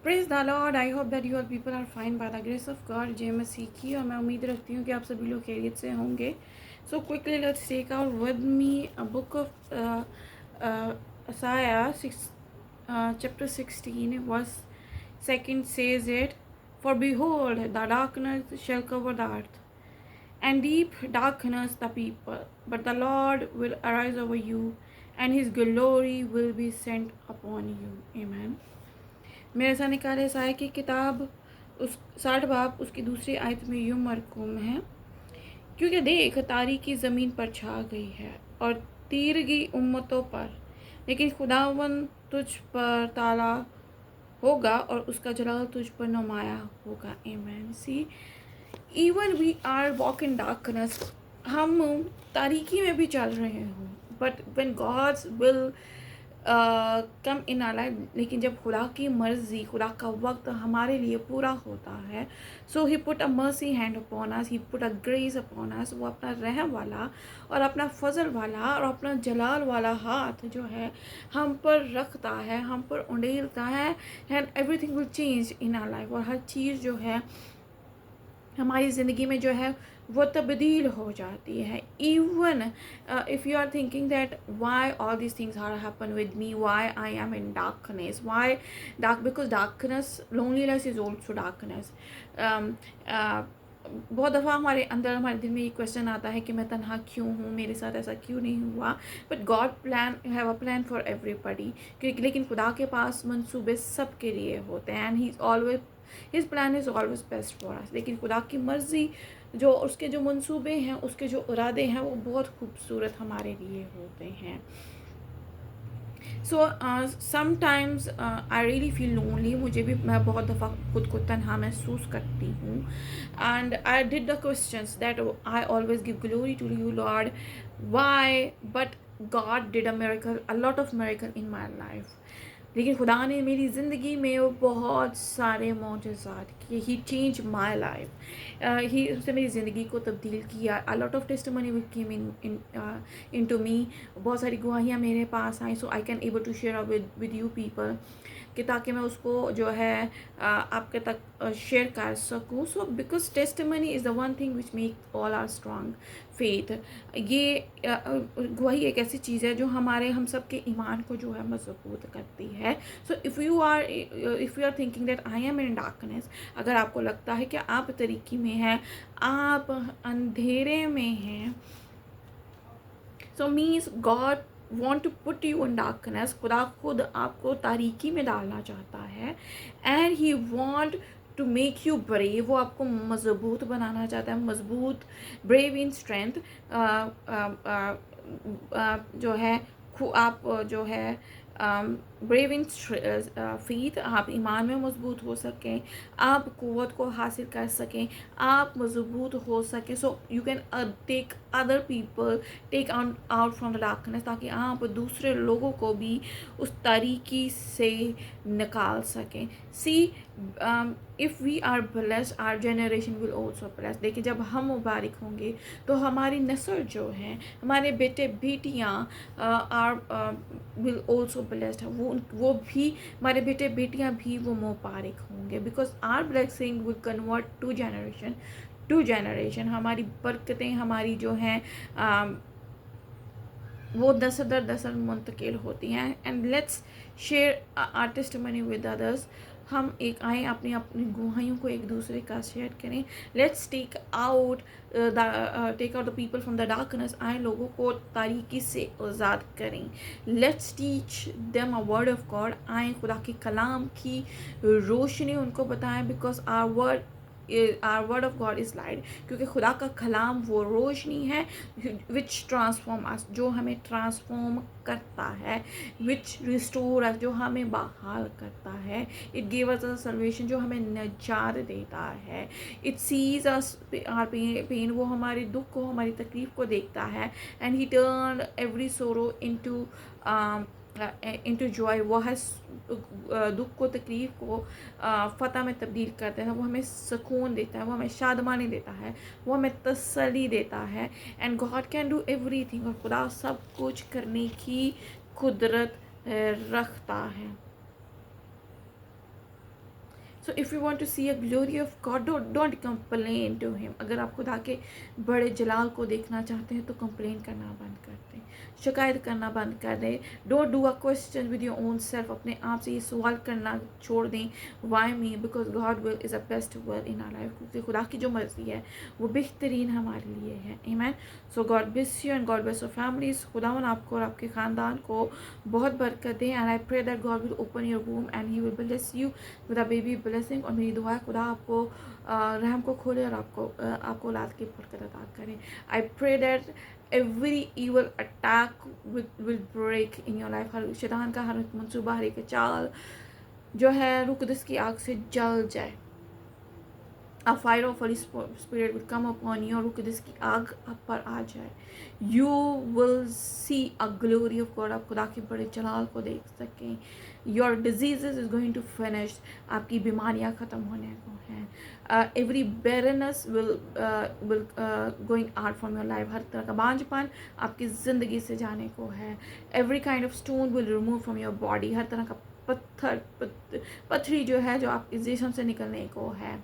Praise the Lord. I hope that you all people are fine by the grace of God. जय मसीह की। और मैं उम्मीद रखती हूँ कि आप सभी लोग खैरियत से होंगे। So quickly let's take out with me a book of Isaiah 6, chapter 16 verse 2 says it, for behold the darkness shall cover the earth, and deep darkness the people, but the Lord will arise over you, and his glory will be sent upon you. Amen. मेरे साथ निकाले साय की किताब उस 60 बाब उसकी दूसरी आयत में यूं मरकूम है, क्योंकि देख तारीकी ज़मीन पर छा गई है और तीरगी उम्मतों पर, लेकिन खुदावन तुझ पर ताला होगा और उसका जलाल तुझ पर नुमाया होगा। आमीन। See, even we are walk in darkness, हम तारीकी में भी चल रहे हों, but when God's will come in our life, लेकिन जब खुदा की मर्जी, खुदा का वक्त हमारे लिए पूरा होता है, so he put a mercy hand upon us, he put a grace upon us, वो अपना रहम वाला और अपना फजल वाला और अपना जलाल वाला हाथ जो है हम पर रखता है, हम पर उंडेलता है, and everything will change in our life. और हर चीज़ जो है हमारी ज़िंदगी में जो है वो तब्दील हो जाती है। Even if you are thinking that why all these things are happen with me, why I am in darkness, why dark, because darkness, loneliness is also darkness. बहुत दफ़ा हमारे अंदर, हमारे दिल में ये क्वेश्चन आता है कि मैं तन्हा क्यों हूँ, मेरे साथ ऐसा क्यों नहीं हुआ। But God plan have a plan for everybody, क्योंकि लेकिन खुदा के पास मंसूबे सब के लिए होते हैं, and he is always, his plan is always best for us. लेकिन खुदा की मर्ज़ी, जो उसके जो मंसूबे हैं, उसके जो इरादे हैं, वो बहुत खूबसूरत हमारे लिए होते हैं। So sometimes I really feel lonely, मुझे भी, मैं बहुत दफ़ा खुद को तन्हा महसूस करती हूँ। And I did the questions that I always give glory to you Lord, why, but God did a miracle, a lot of miracle in my life. लेकिन खुदा ने मेरी ज़िंदगी में वो बहुत सारे मोजज़ात किए। ही चेंज माई लाइफ, ही, उसने मेरी ज़िंदगी को तब्दील किया। A lot of testimony will came in to me, बहुत सारी गवाहियाँ मेरे पास आई, so I can able to share with you people, कि ताकि मैं उसको जो है आपके तक शेयर कर सकूँ। So because testimony is the one thing which make all our strong faith. ये गवाही एक ऐसी चीज़ है जो हमारे, हम सब के ईमान को जो है मजबूत करती है। So if you are thinking that I am in darkness, अगर आपको लगता है कि आप तरीकी में हैं, आप अंधेरे में हैं, so means God want to put you in darkness, खुदा खुद आपको तारीकी में डालना चाहता है, and he want to make you brave, वो आपको मजबूत बनाना चाहता है, मजबूत, ब्रेव इन स्ट्रेंथ, जो है आप जो है ब्रेव इन फीथ, आप ईमान में मजबूत हो सकें, आप क़ुव्वत को हासिल कर सकें, आप मजबूत हो सकें। So you can take other people, take out from the darkness, ताकि आप दूसरे लोगों को भी उस तारीकी से निकाल सकें। See, if we are blessed, our generation will also blessed. देखिए, जब हम मुबारक होंगे तो हमारी नस्ल जो है, हमारे बेटे बेटियाँ आर विल ऑल्सो ब्लेस्ड है, वो भी, हमारे बेटे बेटियाँ भी वो मुबारक होंगे, because our blessing will convert to generation. हमारी बरकतें, हमारी जो हैं वो दस दर दस मुंतकिल होती हैं। And let's share our testimony with others. हम एक आए, अपनी अपनी गुहाइयों को एक दूसरे का शेयर करें। Let's take out the people from the darkness, आए लोगों को तारीकी से आज़ाद करें। Let's teach them a word of God, आए खुदा के कलाम की रोशनी उनको बताएं, because our word of God is light, क्योंकि खुदा का कलाम वो रोशनी है विच ट्रांसफॉर्म अस, जो हमें ट्रांसफॉर्म करता है, विच रिस्टोर अस, जो हमें बहाल करता है, it give us a salvation, जो हमें निजात देता है, it sees us our pain, वो हमारे दुख को, हमारी तकलीफ को देखता है, and he turn every sorrow into joy, वो है दुख को, तकलीफ को फ़तह में तब्दील करता है। वो हमें सुकून देता है, वो हमें शादमानी देता है, वो हमें तसल्ली देता है। And God can do everything, और खुदा सब कुछ करने की कुदरत रखता है। So if you want to see a glory of God, don't complain to him. अगर आप खुदा के बड़े जलाल को देखना चाहते हैं तो कंप्लेन करना बंद कर दें, शिकायत करना बंद कर दें। Don't do a question with your own self. अपने आप से ये सवाल करना छोड़ दें, why me, because God will is a best will in our life. क्योंकि खुदा की जो मर्ज़ी है वो बेहतरीन हमारे लिए है। आमीन। So God bless you and God bless your families. खुदावन आपको और आपके ख़ानदान को बहुत बरकत दें। And I pray that God will open your womb and he will bless you with a baby blessing. और मेरी दुआ है खुदा आपको रहम को खोले और आपको औलाद की बरकत अता करें। I pray that every evil attack will break in your life। हर शैतान का हर मंसूबा, हर एक चाल जो है रुकदस की आग से जल जाए। A fire of Holy Spirit will come upon you, और रुकदस की आग आप पर आ जाए। You will see a glory of God। आप खुदा के बड़े जलाल को देख सकें। Your diseases is going to finish। आपकी बीमारियां ख़त्म होने को हैं। Every barrenness will going out from your life। हर तरह का बांझपन आपकी ज़िंदगी से जाने को है। Every kind of stone will remove from your body। हर तरह का पत्थरी जो है जो आपके जिस्म से निकलने को है,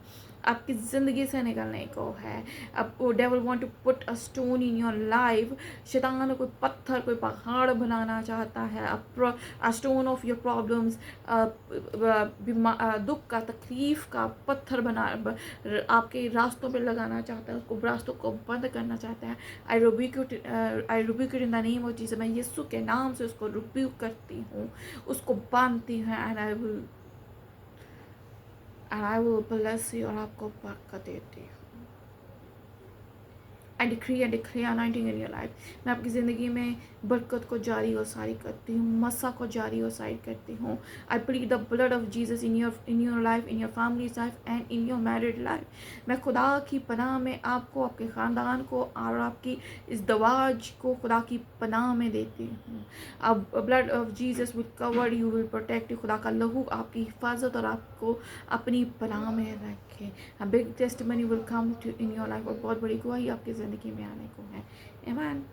आपकी ज़िंदगी से निकलने को है। अब वो devil want to put a stone in your life. शैतान कोई पत्थर, कोई पहाड़ बनाना चाहता है। A stone of your problems, दुख का, तकलीफ़ का पत्थर बना आपके रास्तों पे लगाना चाहता है, उसको रास्तों को बंद करना चाहता है। आई rebuke it in the name of Jesus. मैं यीशु के नाम से उसको रिब्यूक करती हूँ, उसको बांधती हूँ। And I will bless you, और आपको बरकत देती हूँ। I decree and declare anointing in your life. मैं आपकी ज़िंदगी में बरकत को जारी और सारी करती हूँ, मसा को जारी और सारी करती हूँ। I plead the blood of Jesus in your life, in your families life and in your married life. मैं खुदा की पनाह में आपको, आपके ख़ानदान को और आपकी इस दवाज को खुदा की पनाह में देती हूँ। अब blood of Jesus will cover you, will protect you. खुदा का लहू आपकी हिफाजत और आपको अपनी पनाह में रखे। A big testimony will come to in your life। और बहुत बड़ी गवाही आपकी ज़िंदगी में आने को है। आमीन।